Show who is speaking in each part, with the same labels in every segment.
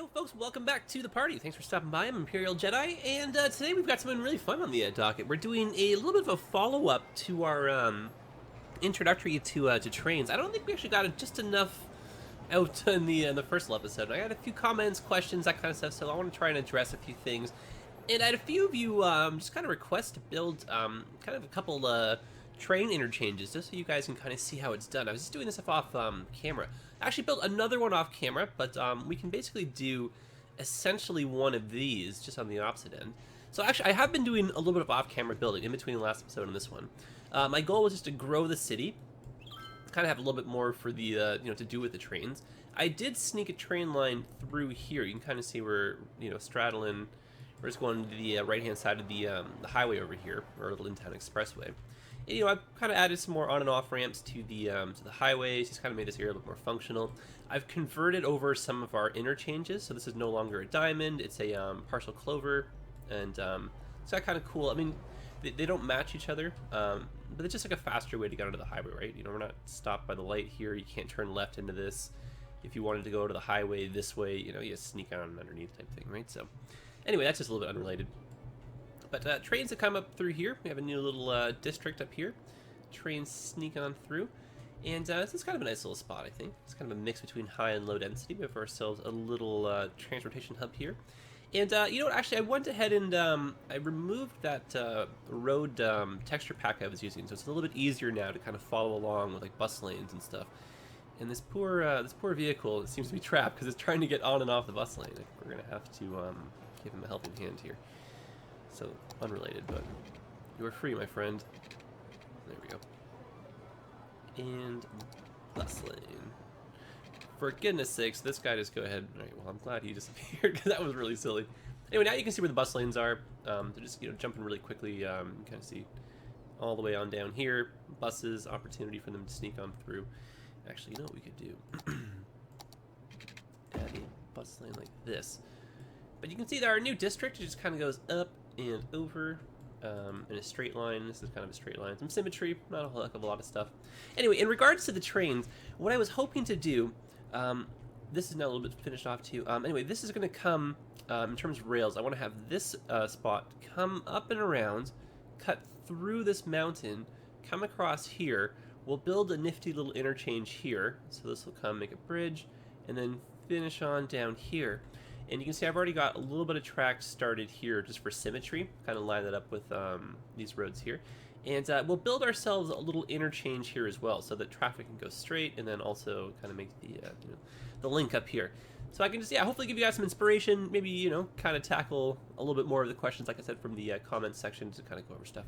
Speaker 1: Yo folks, welcome back to the party. Thanks for stopping by. I'm Imperial Jedi, and today we've got something really fun on the docket. We're doing a little bit of a follow-up to our introductory to trains. I don't think we actually got just enough out in the first episode. I had a few comments, questions, that kind of stuff, so I want to try and address a few things. And I had a few of you just kind of request to build kind of a couple train interchanges, just so you guys can kind of see how it's done. I was just doing this stuff off camera. I actually built another one off camera, but we can basically do essentially one of these just on the opposite end. So actually, I have been doing a little bit of off-camera building in between the last episode and this one. My goal was just to grow the city, kind of have a little bit more for the to do with the trains. I did sneak a train line through here. You can kind of see we're straddling. We're just going to the right-hand side of the highway over here, or a little in-town expressway. And, I've kind of added some more on and off ramps to the highways. Just kind of made this area a bit more functional. I've converted over some of our interchanges, so this is no longer a diamond. It's a partial clover, and it's kind of cool. I mean, they don't match each other, but it's just like a faster way to get onto the highway, right? We're not stopped by the light here. You can't turn left into this. If you wanted to go to the highway this way, you sneak on underneath type thing, right? So anyway, that's just a little bit unrelated. But trains that come up through here. We have a new little district up here. Trains sneak on through. And this is kind of a nice little spot, I think. It's kind of a mix between high and low density. We have ourselves a little transportation hub here. And you know what? Actually, I went ahead and I removed that road texture pack I was using. So it's a little bit easier now to kind of follow along with like bus lanes and stuff. And this poor vehicle seems to be trapped because it's trying to get on and off the bus lane. We're going to have to give him a helping hand here. So, unrelated, but you are free, my friend. There we go. And bus lane. For goodness sakes, this guy just go ahead. Alright, well, I'm glad he disappeared, because that was really silly. Anyway, now you can see where the bus lanes are. They're just, jumping really quickly. You can kind of see all the way on down here. Buses, opportunity for them to sneak on through. Actually, you know what we could do? Add a bus lane like this. But you can see that our new district just kind of goes up and over in a straight line. This is kind of a straight line. Some symmetry, not a heck of a lot of stuff. Anyway, in regards to the trains, what I was hoping to do, this is now a little bit finished off too. Anyway, this is going to come, in terms of rails, I want to have this spot come up and around, cut through this mountain, come across here. We'll build a nifty little interchange here. So this will come, make a bridge, and then finish on down here. And you can see I've already got a little bit of track started here just for symmetry. Kind of line that up with these roads here. And we'll build ourselves a little interchange here as well so that traffic can go straight and then also kind of make the link up here. So I can just, hopefully give you guys some inspiration. Maybe, kind of tackle a little bit more of the questions, like I said, from the comments section to kind of go over stuff.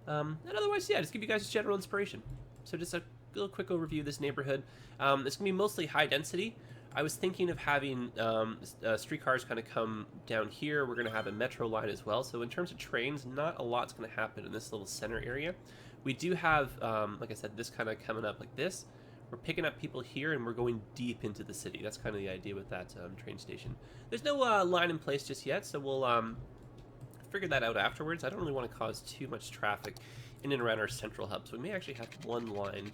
Speaker 1: And otherwise, just give you guys just general inspiration. So just a little quick overview of this neighborhood. It's going to be mostly high density. I was thinking of having streetcars kind of come down here. We're going to have a metro line as well. So in terms of trains, not a lot's going to happen in this little center area. We do have, like I said, this kind of coming up like this. We're picking up people here, and we're going deep into the city. That's kind of the idea with that train station. There's no line in place just yet, so we'll figure that out afterwards. I don't really want to cause too much traffic in and around our central hub, so we may actually have one line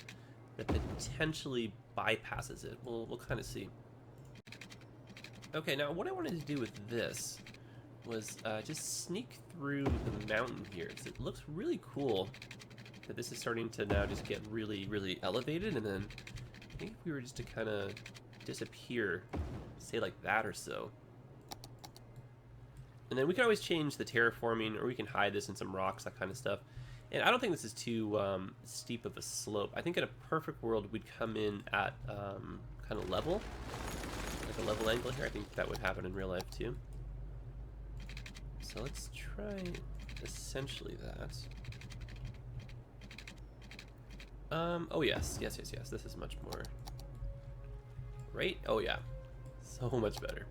Speaker 1: that potentially bypasses it. We'll kind of see. Okay, now what I wanted to do with this was just sneak through the mountain here, because it looks really cool that this is starting to now just get really, really elevated, and then I think if we were just to kind of disappear, say like that or so. And then we can always change the terraforming, or we can hide this in some rocks, that kind of stuff. And I don't think this is too steep of a slope. I think in a perfect world, we'd come in at kind of level. Like a level angle here. I think that would happen in real life too. So let's try essentially that. Oh yes. This is much more. Right? Oh yeah. So much better.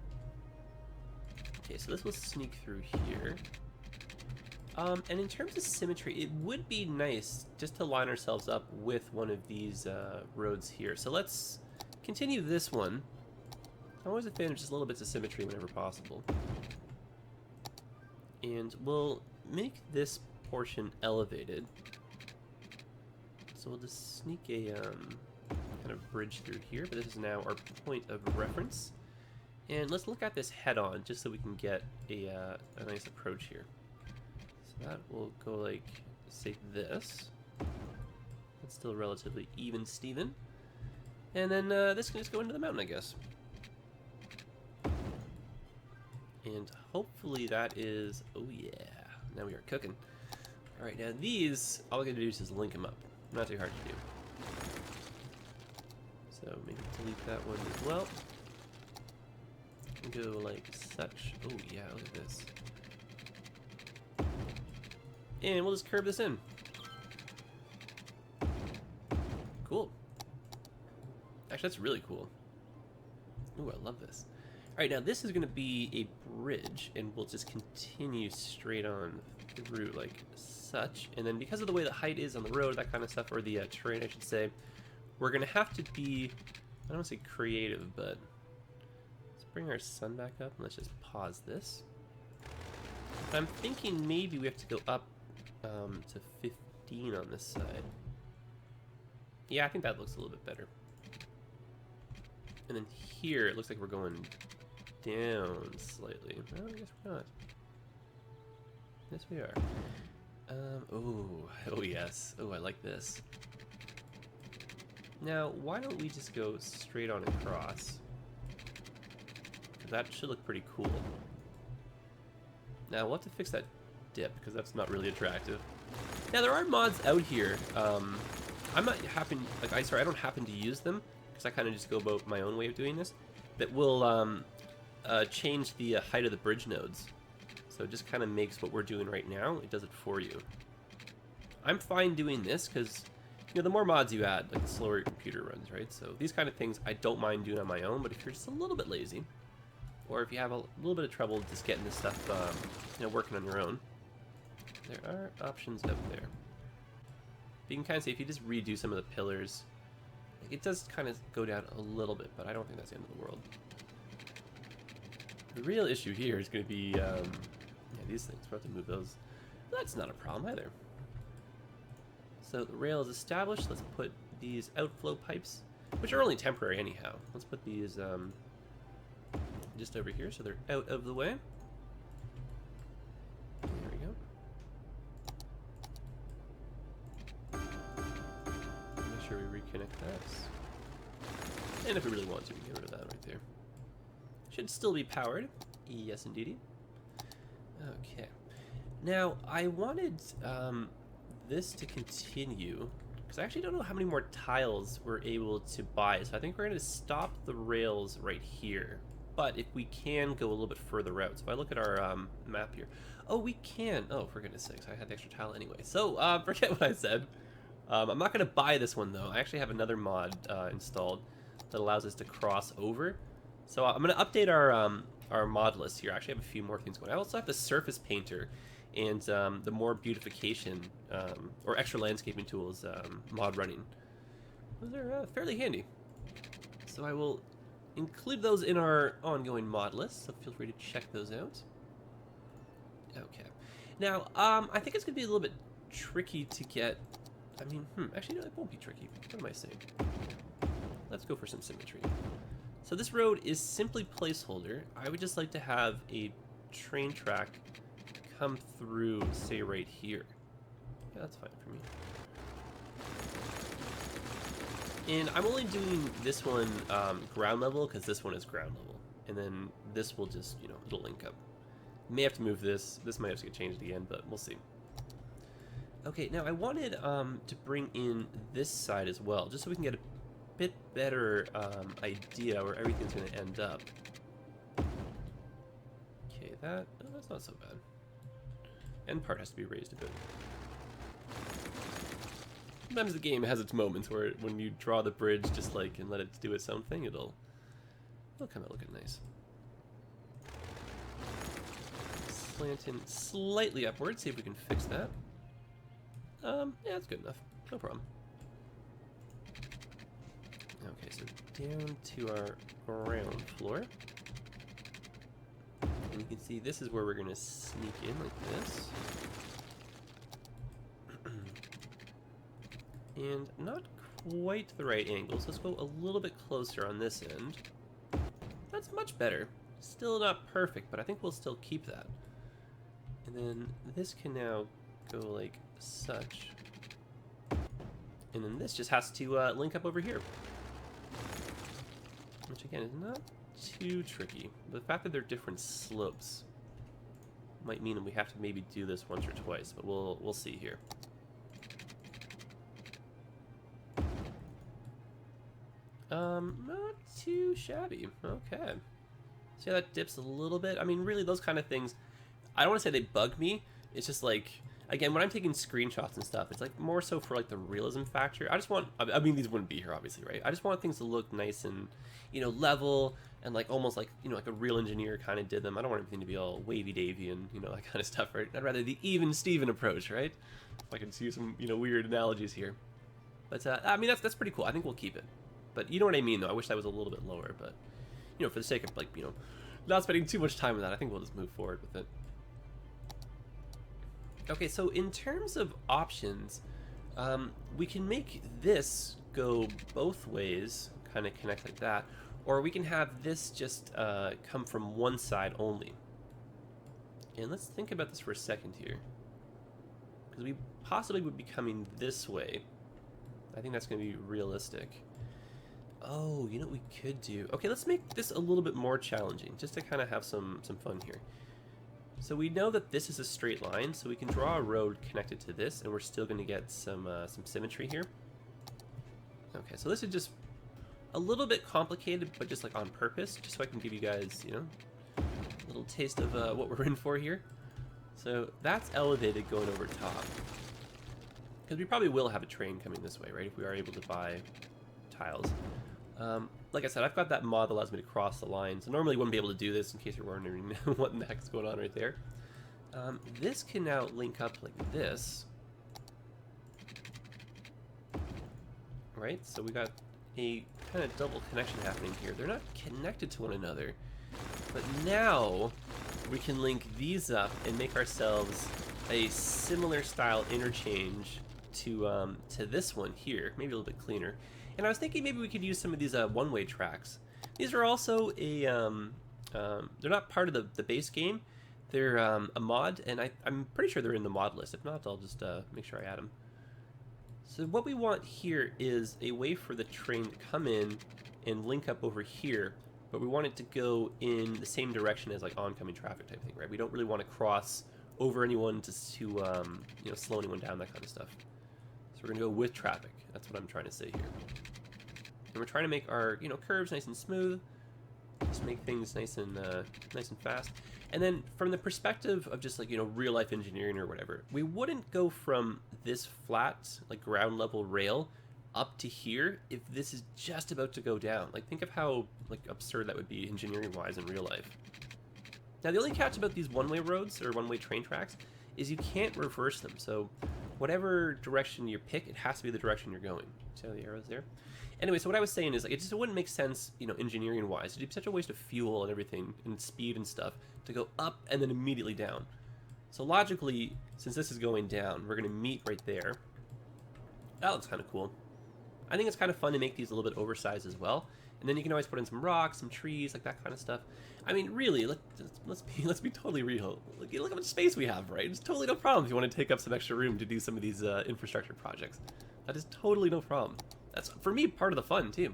Speaker 1: Okay, so this will sneak through here. And in terms of symmetry, it would be nice just to line ourselves up with one of these roads here. So let's continue this one. I'm always a fan of just little bits of symmetry whenever possible. And we'll make this portion elevated. So we'll just sneak a kind of bridge through here, but this is now our point of reference. And let's look at this head on, just so we can get a nice approach here. So that will go like, say this. That's still relatively even, Steven. And then this can just go into the mountain, I guess. And hopefully that is, oh yeah, now we are cooking. All right, now these, all I gotta do is just link them up. Not too hard to do. So maybe delete that one as well. Go like such. Oh yeah, look at this. And we'll just curve this in. Cool. Actually, that's really cool. Ooh, I love this. Alright, now this is going to be a bridge, and we'll just continue straight on through like such. And then because of the way the height is on the road, that kind of stuff, or the terrain, I should say, we're going to have to be, I don't want to say creative, but let's bring our sun back up, and let's just pause this. I'm thinking maybe we have to go up to 15 on this side. Yeah, I think that looks a little bit better. And then here, it looks like we're going down slightly. Well, I guess we're not. Yes, we are. Oh yes. Oh, I like this. Now, why don't we just go straight on across? That should look pretty cool. Now, we'll have to fix that dip, because that's not really attractive. Now, there are mods out here. I'm not happen, like, I don't happen to use them, because I kind of just go about my own way of doing this, that will change the height of the bridge nodes. So it just kind of makes what we're doing right now, it does it for you. I'm fine doing this, because, you know, the more mods you add, like, the slower your computer runs, right? So these kind of things I don't mind doing on my own, but if you're just a little bit lazy, or if you have a little bit of trouble just getting this stuff, you know, working on your own, there are options out there. But you can kind of see, if you just redo some of the pillars, it does kind of go down a little bit, but I don't think that's the end of the world. The real issue here is going to be, yeah, these things. We'll have to move those. That's not a problem either. So the rail is established. Let's put these outflow pipes, which are only temporary anyhow. Let's put these just over here so they're out of the way. There we go. Make sure we reconnect that. And if we really want to, we can get rid of that right there. Should still be powered. Yes, indeedy. Okay. Now, I wanted this to continue, because I actually don't know how many more tiles we're able to buy, so I think we're going to stop the rails right here. But if we can go a little bit further out, so if I look at our map here, oh, we can. Oh, for goodness sakes, I had the extra tile anyway. So, forget what I said. I'm not going to buy this one, though. I actually have another mod installed that allows us to cross over. So I'm going to update our mod list here. I actually have a few more things going. I also have the surface painter and the more beautification or extra landscaping tools mod running. Those are fairly handy. So I will include those in our ongoing mod list, so feel free to check those out. Okay. Now, I think it's going to be a little bit tricky to get... I mean, actually, no, it won't be tricky. What am I saying? Let's go for some symmetry. So this road is simply placeholder. I would just like to have a train track come through, say, right here. Yeah, that's fine for me. And I'm only doing this one ground level because this one is ground level. And then this will just, you know, it'll link up. May have to move this. This might have to get changed again, but we'll see. Okay, now I wanted to bring in this side as well, just so we can get a bit better idea where everything's going to end up. Okay, that's not so bad. End part has to be raised a bit. Sometimes the game has its moments where when you draw the bridge just like and let it do its own thing, it'll come out looking nice. Slanting slightly upward, see if we can fix that. Yeah, that's good enough. No problem. Okay, so down to our ground floor. And you can see this is where we're going to sneak in like this. And not quite the right angle, so let's go a little bit closer on this end. That's much better. Still not perfect, but I think we'll still keep that. And then this can now go like such. And then this just has to link up over here. Which again is not too tricky. The fact that they're different slopes might mean that we have to maybe do this once or twice, but we'll see here. Not too shabby. Okay. See how that dips a little bit? I mean, really, those kind of things, I don't want to say they bug me. It's just like, again, when I'm taking screenshots and stuff, it's like more so for like the realism factor. I just want, I mean, these wouldn't be here, obviously, right? I just want things to look nice and, you know, level and like almost like, you know, like a real engineer kind of did them. I don't want everything to be all wavy-davy and, you know, that kind of stuff, right? I'd rather the even Steven approach, right? If I can see some, you know, weird analogies here. But, I mean, that's pretty cool. I think we'll keep it. But you know what I mean, though. I wish that was a little bit lower, but, you know, for the sake of, like, you know, not spending too much time with that, I think we'll just move forward with it. Okay, so in terms of options, we can make this go both ways, kind of connect like that, or we can have this just come from one side only. And let's think about this for a second here. Because we possibly would be coming this way. I think that's going to be realistic. Oh, you know what we could do? Okay, let's make this a little bit more challenging, just to kind of have some fun here. So we know that this is a straight line, so we can draw a road connected to this, and we're still going to get some symmetry here. Okay, so this is just a little bit complicated, but just like on purpose, just so I can give you guys, you know, a little taste of what we're in for here. So that's elevated going over top. Because we probably will have a train coming this way, right, if we are able to buy tiles. Like I said, I've got that mod that allows me to cross the line, so normally you wouldn't be able to do this in case you're wondering what in the heck's going on right there. This can now link up like this. Right, so we got a kind of double connection happening here. They're not connected to one another, but now we can link these up and make ourselves a similar style interchange to this one here, maybe a little bit cleaner. And I was thinking maybe we could use some of these one-way tracks. These are also a, they're not part of the base game. They're a mod, and I'm pretty sure they're in the mod list. If not, I'll just make sure I add them. So what we want here is a way for the train to come in and link up over here, but we want it to go in the same direction as like oncoming traffic type thing, right? We don't really want to cross over anyone to you know, slow anyone down, that kind of stuff. So we're gonna go with traffic. That's what I'm trying to say here. And we're trying to make our, you know, curves nice and smooth. Just make things nice and fast. And then from the perspective of just like, you know, real life engineering or whatever, we wouldn't go from this flat, like ground level rail up to here if this is just about to go down. Like, think of how like absurd that would be engineering wise in real life. Now the only catch about these one-way roads or one-way train tracks is you can't reverse them. So whatever direction you pick, it has to be the direction you're going. See how the arrow's there? Anyway, so what I was saying is, like, it just wouldn't make sense, you know, engineering-wise. It'd be such a waste of fuel and everything, and speed and stuff, to go up and then immediately down. So logically, since this is going down, we're going to meet right there. That looks kind of cool. I think it's kind of fun to make these a little bit oversized as well. And then you can always put in some rocks, some trees, like that kind of stuff. I mean, really, let's be totally real. Look how much space we have, right? It's totally no problem if you want to take up some extra room to do some of these infrastructure projects. That is totally no problem. That's, for me, part of the fun, too.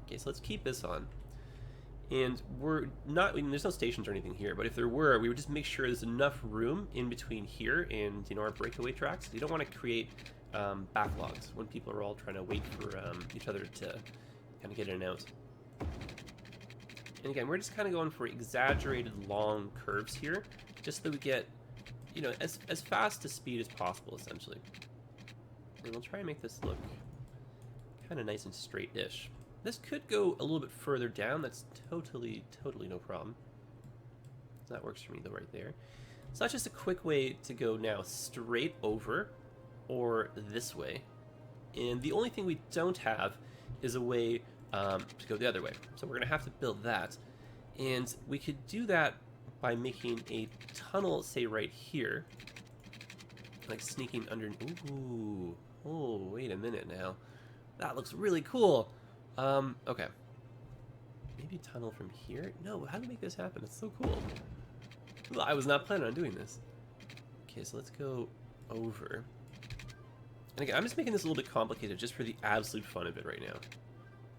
Speaker 1: Okay, so let's keep this on. And we're not, I mean, there's no stations or anything here, but if there were, we would just make sure there's enough room in between here and, you know, our breakaway tracks. You don't want to create backlogs when people are all trying to wait for each other to kind of get in and out. And again, we're just kind of going for exaggerated long curves here, just so that we get, you know, as fast a speed as possible, essentially. And we'll try and make this look kind of nice and straight-ish. This could go a little bit further down. That's totally no problem. That works for me, though, right there. So that's just a quick way to go now straight over or this way. And the only thing we don't have is a way to go the other way. So we're going to have to build that. And we could do that by making a tunnel, say, right here. Like sneaking under... Ooh. Oh, wait a minute now. That looks really cool. Okay. Maybe maybe a tunnel from here? No, how do we make this happen? It's so cool. Well, I was not planning on doing this. Okay, so let's go over. And again, I'm just making this a little bit complicated just for the absolute fun of it right now.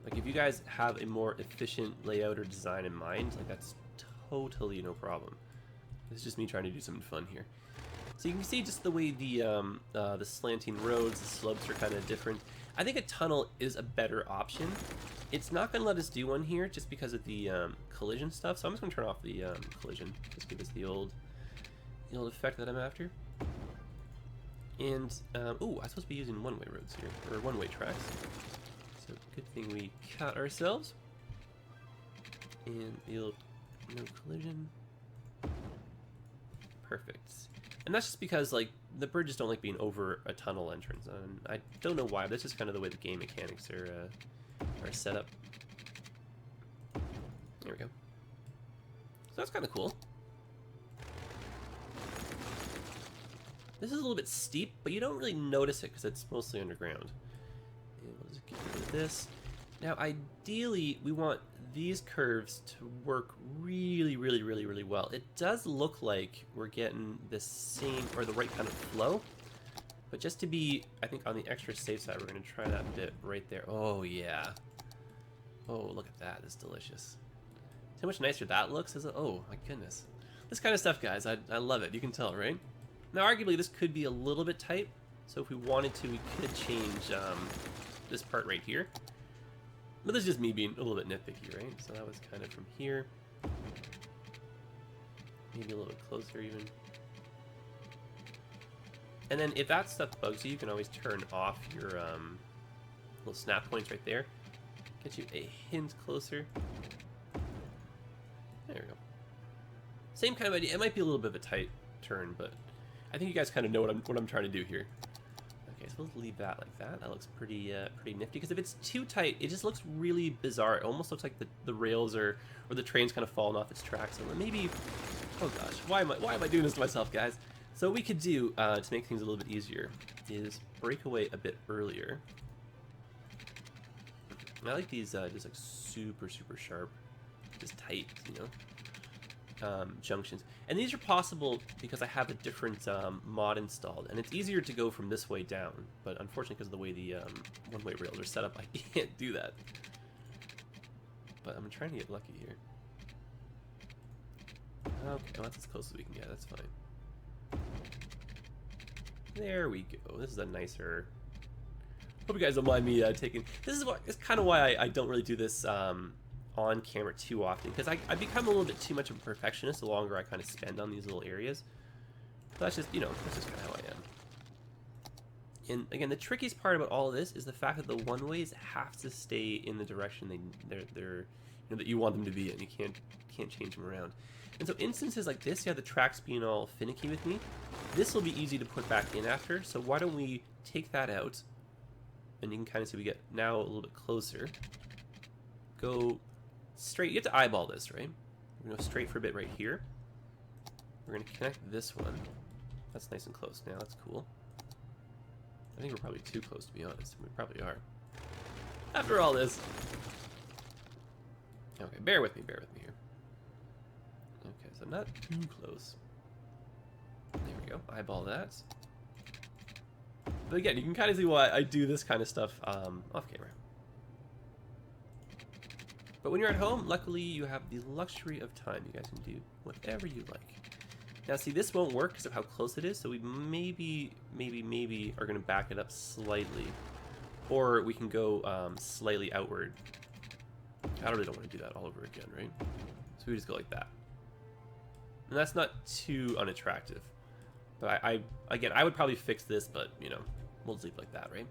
Speaker 1: Like, if you guys have a more efficient layout or design in mind, like, that's totally no problem. This is just me trying to do something fun here. So you can see just the way the slanting roads, the slopes are kind of different. I think a tunnel is a better option. It's not going to let us do one here just because of the collision stuff, so I'm just going to turn off the collision. Just give us the old effect that I'm after. And, ooh, I'm supposed to be using one-way roads here, or one-way tracks. So good thing we cut ourselves. And the old no collision. Perfect. And that's just because, like, the bridges don't like being over a tunnel entrance, and I don't know why, but that's just kind of the way the game mechanics are set up. There we go. So that's kind of cool. This is a little bit steep, but you don't really notice it because it's mostly underground. And we'll just get rid of this. Now, ideally, we want these curves to work really, really, really, really well. It does look like we're getting the same, or the right kind of flow. But just to be, I think, on the extra safe side, we're going to try that bit right there. Oh, yeah. Oh, look at that. That's delicious. See how much nicer that looks? Is it? Oh, my goodness. This kind of stuff, guys, I love it. You can tell, right? Now, arguably, this could be a little bit tight. So if we wanted to, we could change this part right here. But this is just me being a little bit nitpicky, right? So that was kind of from here. Maybe a little bit closer even. And then if that stuff bugs you, you can always turn off your little snap points right there. Get you a hint closer. There we go. Same kind of idea. It might be a little bit of a tight turn, but I think you guys kind of know what I'm trying to do here. Okay, so we'll leave that like that. That looks pretty nifty, because if it's too tight, it just looks really bizarre. It almost looks like the rails or the train's kind of falling off its tracks. So maybe, oh gosh, why am I doing this to myself, guys? So what we could do to make things a little bit easier is break away a bit earlier. I like these just like super sharp, just tight, you know, junctions. And these are possible because I have a different mod installed, and it's easier to go from this way down. But unfortunately, because of the way the one-way rails are set up, I can't do that. But I'm trying to get lucky here. Okay, well, that's as close as we can get. That's fine. There we go. This is a nicer. Hope you guys don't mind me taking. This is what. It's kind of why I don't really do this on camera too often, because I become a little bit too much of a perfectionist the longer I kind of spend on these little areas. So that's just, you know, that's just kind of how I am. And again, the trickiest part about all of this is the fact that the one-ways have to stay in the direction they're you know, that you want them to be in. You can't change them around. And so instances like this, you have the tracks being all finicky with me. This will be easy to put back in after. So why don't we take that out, and you can kind of see we get now a little bit closer. Go straight. You have to eyeball this, right? We're gonna go straight for a bit right here. We're gonna connect this one. That's nice and close now. That's cool. I think we're probably too close, to be honest. We probably are. After all this. Okay, bear with me here. Okay, so not too close. There we go. Eyeball that. But again, you can kind of see why I do this kind of stuff off camera. But when you're at home, luckily you have the luxury of time. You guys can do whatever you like. Now see, this won't work because of how close it is, so we maybe are going to back it up slightly. Or we can go slightly outward. I really don't want to do that all over again, right? So we just go like that. And that's not too unattractive. But again, I would probably fix this, but, you know, we'll just leave it like that, right?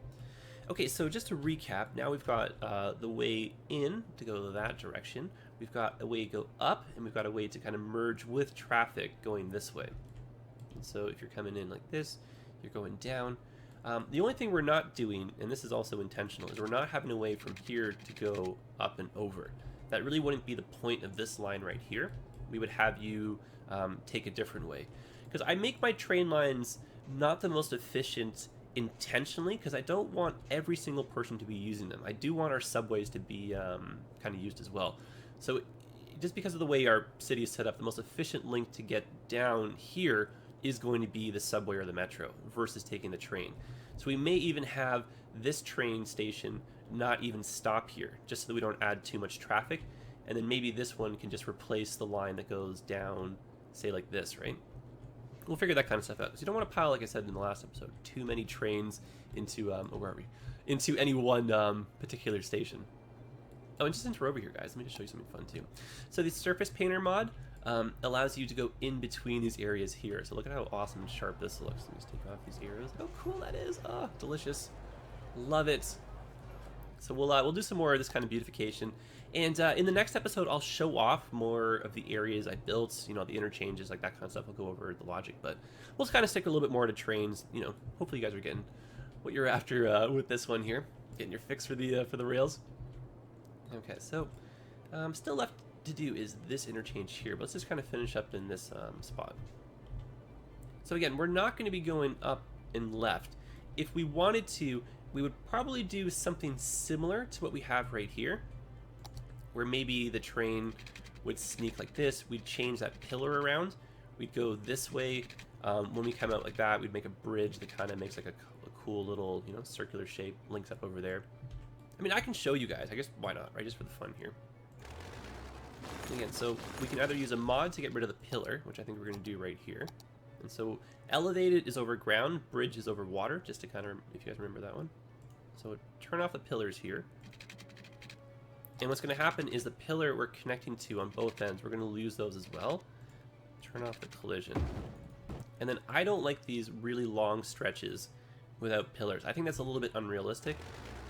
Speaker 1: Okay, so just to recap, now we've got the way in to go that direction. We've got a way to go up, and we've got a way to kind of merge with traffic going this way. And so if you're coming in like this, you're going down. The only thing we're not doing, and this is also intentional, is we're not having a way from here to go up and over. That really wouldn't be the point of this line right here. We would have you take a different way. Because I make my train lines not the most efficient intentionally, because I don't want every single person to be using them. I do want our subways to be kind of used as well. So just because of the way our city is set up, the most efficient link to get down here is going to be the subway or the metro versus taking the train. So we may even have this train station not even stop here, just so that we don't add too much traffic. And then maybe this one can just replace the line that goes down, say like this, right? We'll figure that kind of stuff out. Because you don't want to pile, like I said in the last episode, too many trains into, where are we? Into any one particular station. Oh, and just enter over here, guys. Let me just show you something fun, too. So the Surface Painter mod allows you to go in between these areas here. So look at how awesome and sharp this looks. Let me just take off these arrows. How cool that is. Oh, delicious. Love it. So we'll do some more of this kind of beautification. And in the next episode, I'll show off more of the areas I built, you know, the interchanges, like that kind of stuff. I'll go over the logic, but we'll kind of stick a little bit more to trains. You know, hopefully you guys are getting what you're after with this one here, getting your fix for the rails. Okay, so still left to do is this interchange here, but let's just kind of finish up in this spot. So again, we're not going to be going up and left. If we wanted to, we would probably do something similar to what we have right here, where maybe the train would sneak like this. We'd change that pillar around. We'd go this way. When we come out like that, we'd make a bridge that kind of makes like a cool little, you know, circular shape, links up over there. I mean, I can show you guys. I guess why not, right? Just for the fun here. Again, so we can either use a mod to get rid of the pillar, which I think we're going to do right here. And so elevated is over ground, bridge is over water, just to kind of, if you guys remember that one. So turn off the pillars here. And what's going to happen is the pillar we're connecting to on both ends, we're going to lose those as well. Turn off the collision. And then I don't like these really long stretches without pillars. I think that's a little bit unrealistic.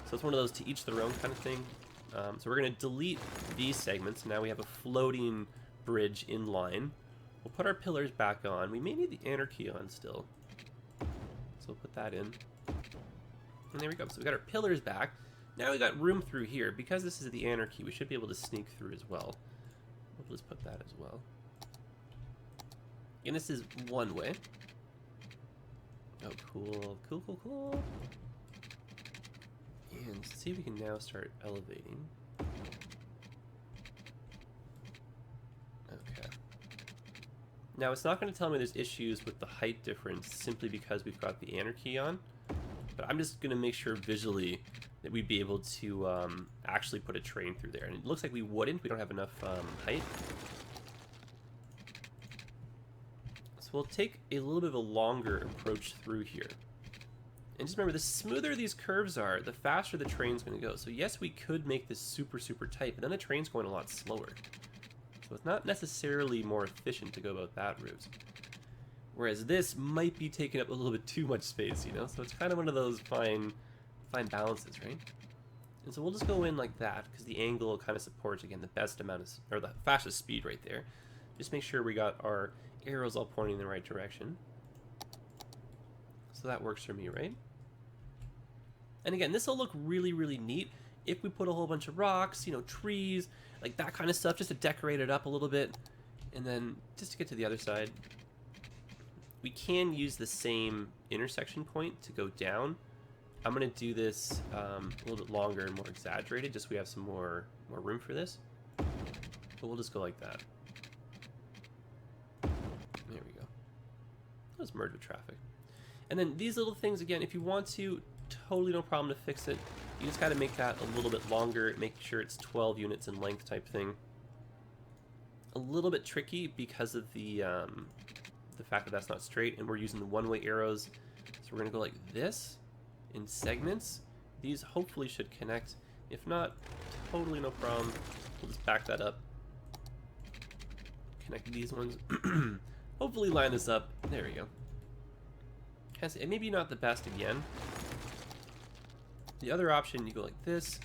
Speaker 1: So it's one of those to each their own kind of thing. So we're going to delete these segments. Now we have a floating bridge in line. We'll put our pillars back on. We may need the anarchy on still. So we'll put that in. And there we go. So we got our pillars back. Now we got room through here. Because this is the anarchy, we should be able to sneak through as well. We'll just put that as well. And this is one way. Oh, cool. Cool, cool, cool. And see if we can now start elevating. Okay. Now it's not going to tell me there's issues with the height difference simply because we've got the anarchy on. But I'm just going to make sure visually that we'd be able to actually put a train through there. And it looks like we wouldn't. We don't have enough height. So we'll take a little bit of a longer approach through here. And just remember, the smoother these curves are, the faster the train's going to go. So yes, we could make this super, super tight, but then the train's going a lot slower. So it's not necessarily more efficient to go about that route. Whereas this might be taking up a little bit too much space, you know? So it's kind of one of those fine balances, right? And so we'll just go in like that, because the angle kind of supports, again, the best amount of, or the fastest speed right there. Just make sure we got our arrows all pointing in the right direction. So that works for me, right? And again, this will look really, really neat if we put a whole bunch of rocks, you know, trees, like that kind of stuff, just to decorate it up a little bit. And then just to get to the other side, we can use the same intersection point to go down. I'm going to do this a little bit longer and more exaggerated, just so we have some more room for this. But we'll just go like that. There we go. Let's merge with traffic. And then these little things, again, if you want to, totally no problem to fix it. You just got to make that a little bit longer, make sure it's 12 units in length type thing. A little bit tricky because of the fact that that's not straight, and we're using the one-way arrows. So we're going to go like this in segments. These hopefully should connect. If not, totally no problem. We'll just back that up. Connect these ones. Hopefully line this up. There we go. And maybe not the best again. The other option, you go like this,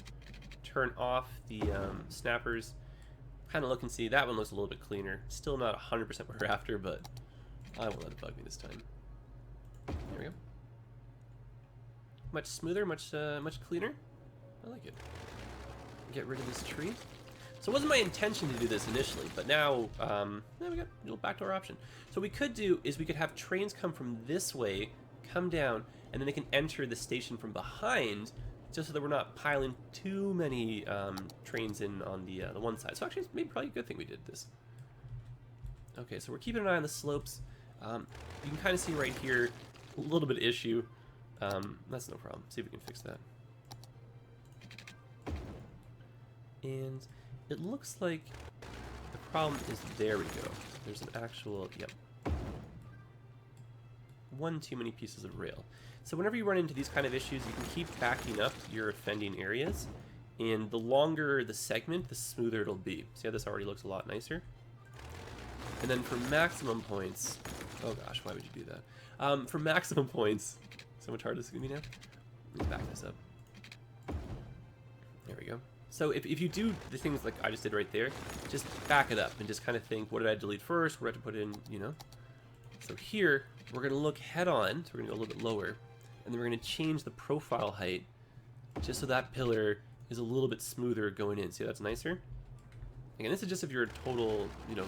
Speaker 1: turn off the snappers, kind of look and see. That one looks a little bit cleaner. Still not 100% what we're after, but I won't let it bug me this time. There we go. Much smoother, much cleaner. I like it. Get rid of this tree. So it wasn't my intention to do this initially, but now we got a little backdoor option. So what we could do is we could have trains come from this way, come down, and then they can enter the station from behind just so that we're not piling too many trains in on the one side. So actually, it's maybe probably a good thing we did this. Okay, so we're keeping an eye on the slopes. You can kind of see right here a little bit of issue. That's no problem. See if we can fix that. And it looks like the problem is, there we go. There's an actual, yep, one too many pieces of rail. So whenever you run into these kind of issues, you can keep backing up your offending areas, and the longer the segment, the smoother it'll be. See how this already looks a lot nicer? And then for maximum points, oh gosh, why would you do that? For maximum points, so much harder this is gonna be now. Let me back this up. There we go. So if you do the things like I just did right there, just back it up and just kind of think, what did I delete first? What did I have to put in, you know? So here, we're going to look head on, so we're going to go a little bit lower, and then we're going to change the profile height just so that pillar is a little bit smoother going in. See, that's nicer? Again, this is just if you're a total, you know,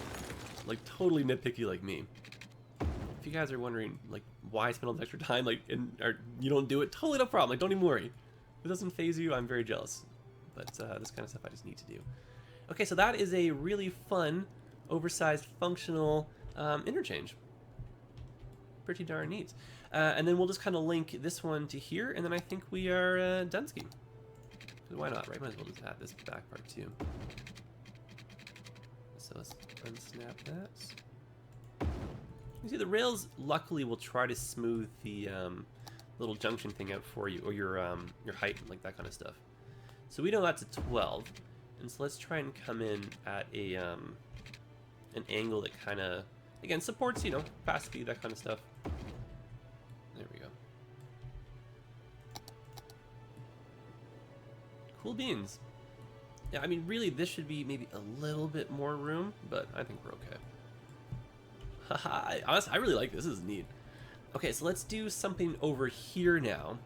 Speaker 1: like totally nitpicky like me. If you guys are wondering, like, why I spend all this extra time, like, or you don't do it, totally no problem. Like, don't even worry. If it doesn't phase you, I'm very jealous. But this kind of stuff I just need to do. Okay, so that is a really fun, oversized, functional interchange. Pretty darn neat. And then we'll just kind of link this one to here, and then I think we are done ski. Why not, right? Might as well just add this back part too. So let's unsnap that. You see, the rails luckily will try to smooth the little junction thing out for you, or your height, like that kind of stuff. So we know that's a 12, and so let's try and come in at a an angle that kind of, again, supports, you know, fast speed, that kind of stuff. There we go. Cool beans. Yeah, I mean, really, this should be maybe a little bit more room, but I think we're okay. Haha, honestly, I really like this. This is neat. Okay, so let's do something over here now,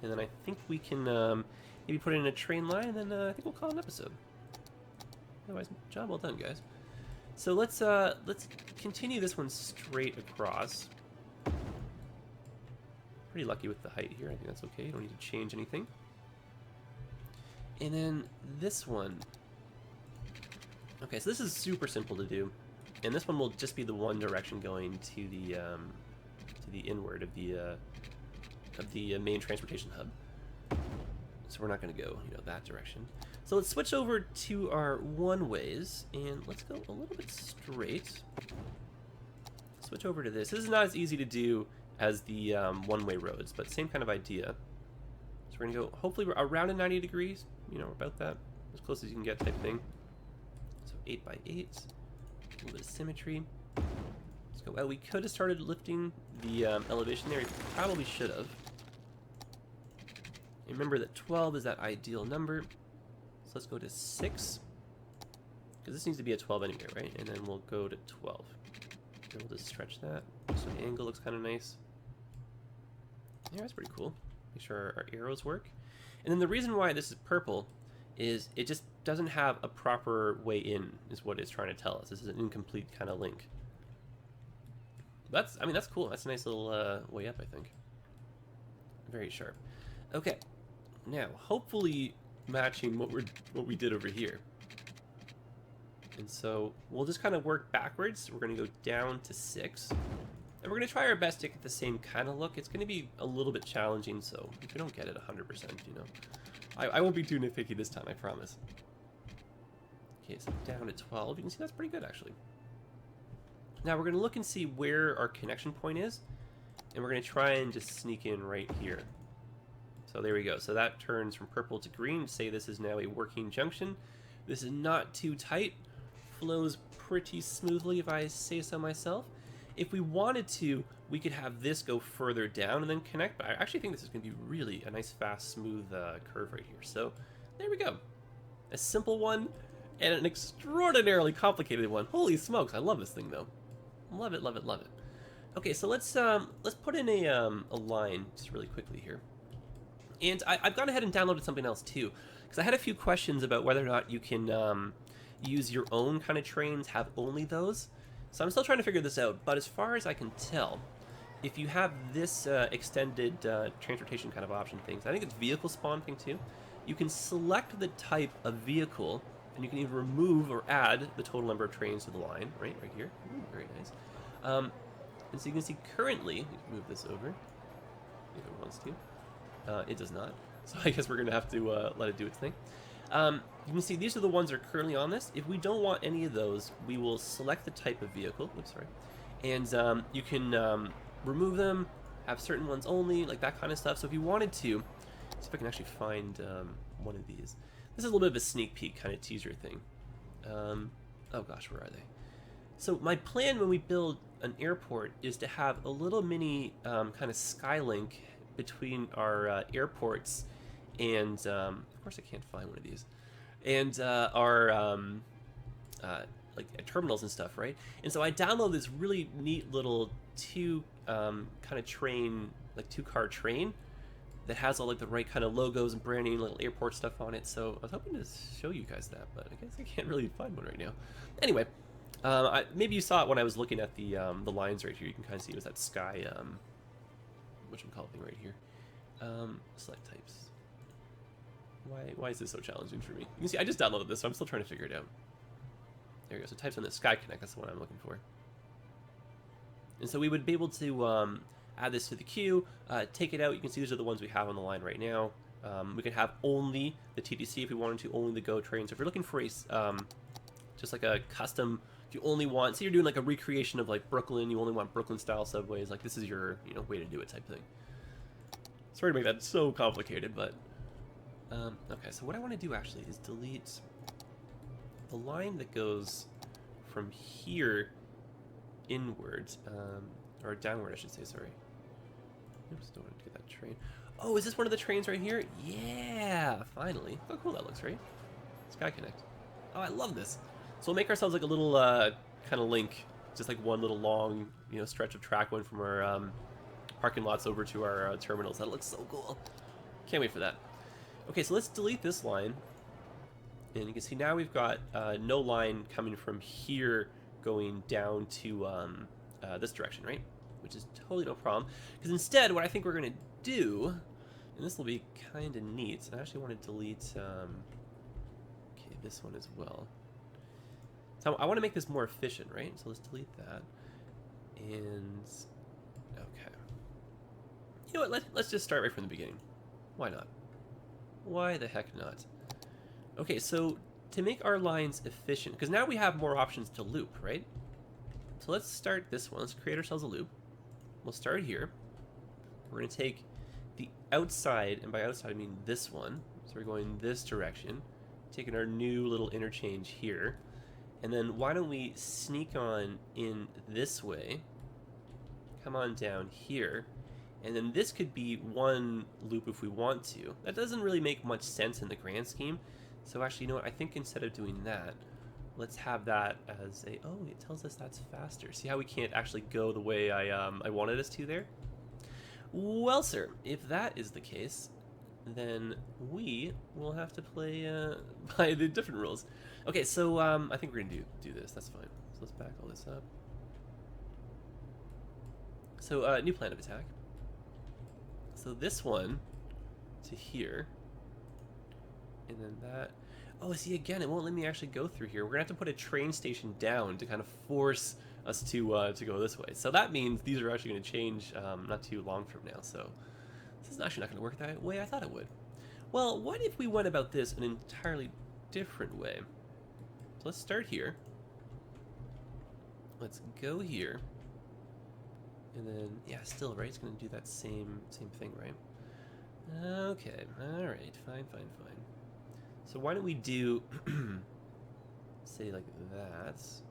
Speaker 1: and then I think we can maybe put it in a train line, and then I think we'll call it an episode. Otherwise, job well done, guys. So let's continue this one straight across. Pretty lucky with the height here. I think that's okay. You don't need to change anything. And then this one. Okay, so this is super simple to do, and this one will just be the one direction going to the inward of the main transportation hub. So we're not going to go, you know, that direction. So let's switch over to our one-ways, and let's go a little bit straight. Switch over to this. This is not as easy to do as the one-way roads, but same kind of idea. So we're going to go, hopefully, we're around a 90 degrees, you know, about that, as close as you can get type thing. So 8 by 8, a little bit of symmetry. Let's go. Well, we could have started lifting the elevation there. We probably should have. Remember that 12 is that ideal number. So let's go to 6. Because this needs to be a 12 anyway, right? And then we'll go to 12. And we'll just stretch that. So the angle looks kind of nice. Yeah, that's pretty cool. Make sure our arrows work. And then the reason why this is purple is it just doesn't have a proper way in, is what it's trying to tell us. This is an incomplete kind of link. That's, I mean, that's cool. That's a nice little way up, I think. Very sharp. Okay. Now, hopefully matching what we did over here. And so we'll just kind of work backwards. We're going to go down to 6. And we're going to try our best to get the same kind of look. It's going to be a little bit challenging, so if we don't get it 100%, you know. I won't be too nitpicky this time, I promise. Okay, so down to 12. You can see that's pretty good, actually. Now we're going to look and see where our connection point is. And we're going to try and just sneak in right here. So there we go. So that turns from purple to green to say this is now a working junction. This is not too tight. Flows pretty smoothly, if I say so myself. If we wanted to, we could have this go further down and then connect. But I actually think this is going to be really a nice, fast, smooth curve right here. So there we go. A simple one and an extraordinarily complicated one. Holy smokes, I love this thing, though. Love it, love it, love it. Okay, so let's put in a line just really quickly here. And I've gone ahead and downloaded something else too, because I had a few questions about whether or not you can use your own kind of trains, have only those. So I'm still trying to figure this out, but as far as I can tell, if you have this extended transportation kind of option things, I think it's vehicle spawn thing too. You can select the type of vehicle, and you can even remove or add the total number of trains to the line, right here. Ooh, very nice. And so you can see currently, you can move this over if it wants to. It does not, so I guess we're gonna have to let it do its thing. You can see these are the ones that are currently on this. If we don't want any of those, we will select the type of vehicle. Oops, sorry. And you can remove them, have certain ones only, like that kind of stuff. So if you wanted to, see if I can actually find one of these. This is a little bit of a sneak peek kind of teaser thing. Oh gosh, where are they? So my plan when we build an airport is to have a little mini kind of skylink between our airports and, of course I can't find one of these, and our like terminals and stuff, right? And so I download this really neat little kind of train, like 2-car train that has all like the right kind of logos and branding, little airport stuff on it. So I was hoping to show you guys that, but I guess I can't really find one right now. Anyway, maybe you saw it when I was looking at the lines right here. You can kind of see it was that sky, whatchamacallit thing right here. Select types. Why is this so challenging for me? You can see I just downloaded this, so I'm still trying to figure it out. There we go. So types on the Sky Connect. That's the one I'm looking for. And so we would be able to add this to the queue, take it out. You can see these are the ones we have on the line right now. We can have only the TTC if we wanted to, only the GO train. So if you're looking for a just like a custom, if you only want, say you're doing like a recreation of like Brooklyn, you only want Brooklyn style subways, like this is your way to do it type thing. Sorry to make that so complicated, but okay. So what I want to do actually is delete the line that goes from here inwards, or downward, I should say. Sorry. Oops, don't want to get that train. Oh, is this one of the trains right here? Yeah, finally. Oh, cool that looks, right? Sky Connect. Oh, I love this. So we'll make ourselves like a little kind of link, just like one little long, stretch of track going from our parking lots over to our terminals. That looks so cool. Can't wait for that. Okay, so let's delete this line. And you can see now we've got no line coming from here going down to this direction, right? Which is totally no problem. Because instead, what I think we're going to do, and this will be kind of neat, I actually want to delete okay, this one as well. So I want to make this more efficient, right? So let's delete that. And, okay. You know what, let's just start right from the beginning. Why not? Why the heck not? Okay, so to make our lines efficient, because now we have more options to loop, right? So let's start this one. Let's create ourselves a loop. We'll start here. We're going to take the outside, and by outside I mean this one. So we're going this direction, taking our new little interchange here. And then why don't we sneak on in this way, come on down here, and then this could be one loop if we want to. That doesn't really make much sense in the grand scheme. So actually, you know what? I think instead of doing that, let's have that as a... Oh, it tells us that's faster. See how we can't actually go the way I wanted us to there? Well, sir, if that is the case, then we will have to play by the different rules. Okay, so I think we're going to do this. That's fine. So let's back all this up. So new plan of attack. So this one to here. And then that... Oh, see, again, it won't let me actually go through here. We're going to have to put a train station down to kind of force us to go this way. So that means these are actually going to change not too long from now. So this is actually not going to work that way I thought it would. Well, what if we went about this an entirely different way? So let's start here. Let's go here. And then, yeah, still, right? It's going to do that same thing, right? Okay, all right, fine. So why don't we do, say like that. So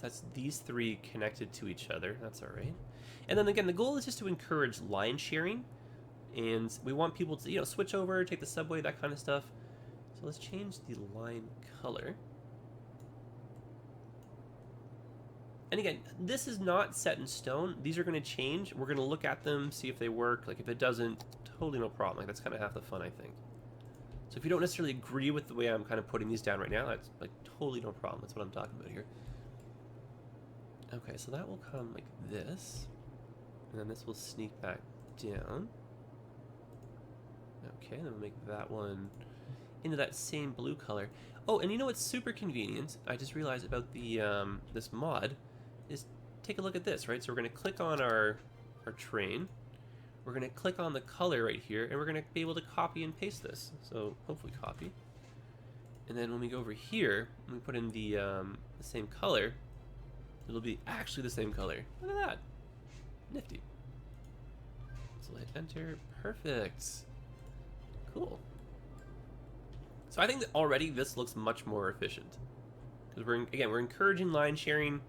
Speaker 1: that's these three connected to each other. That's all right. And then again, the goal is just to encourage line sharing. And we want people to, switch over, take the subway, that kind of stuff. So let's change the line color. And again, this is not set in stone. These are going to change. We're going to look at them, see if they work. Like if it doesn't, totally no problem. Like that's kind of half the fun, I think. So if you don't necessarily agree with the way I'm kind of putting these down right now, that's like totally no problem. That's what I'm talking about here. Okay, so that will come like this. And then this will sneak back down. Okay, then we'll make that one into that same blue color. Oh, and you know what's super convenient? I just realized about the this mod is take a look at this, right? So we're going to click on our train. We're going to click on the color right here, and we're going to be able to copy and paste this. So hopefully copy. And then when we go over here, and we put in the same color, it'll be actually the same color. Look at that. Nifty. So hit enter. Perfect. Cool. So I think that already this looks much more efficient. Because we're encouraging line sharing.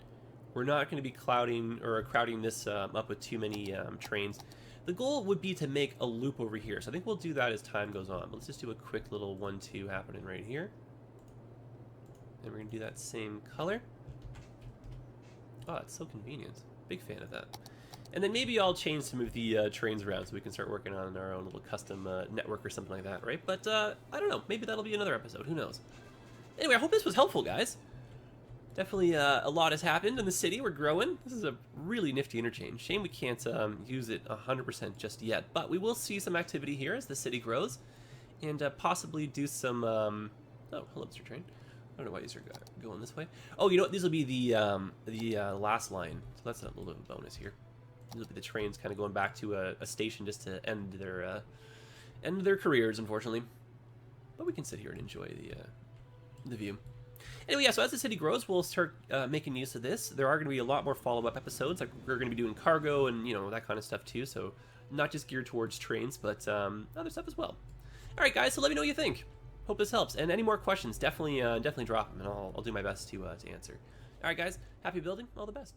Speaker 1: We're not going to be crowding this up with too many trains. The goal would be to make a loop over here. So I think we'll do that as time goes on. But let's just do a quick little 1-2 happening right here. And we're going to do that same color. Oh, it's so convenient. Big fan of that. And then maybe I'll change some of the trains around so we can start working on our own little custom network or something like that, right? But I don't know. Maybe that'll be another episode. Who knows? Anyway, I hope this was helpful, guys. Definitely a lot has happened in the city. We're growing. This is a really nifty interchange. Shame we can't use it 100% just yet. But we will see some activity here as the city grows. And possibly do some... Oh, hello, Mr. Train. I don't know why these are going this way. Oh, you know what? These will be the last line. So that's a little bit of a bonus here. These will be the trains kind of going back to a station just to end their careers, unfortunately. But we can sit here and enjoy the view. Anyway, yeah, so as the city grows, we'll start making use of this. There are going to be a lot more follow-up episodes. Like we're going to be doing cargo and, you know, that kind of stuff too. So not just geared towards trains, but other stuff as well. All right, guys, so let me know what you think. Hope this helps. And any more questions, definitely drop them, and I'll do my best to answer. All right, guys, happy building. All the best.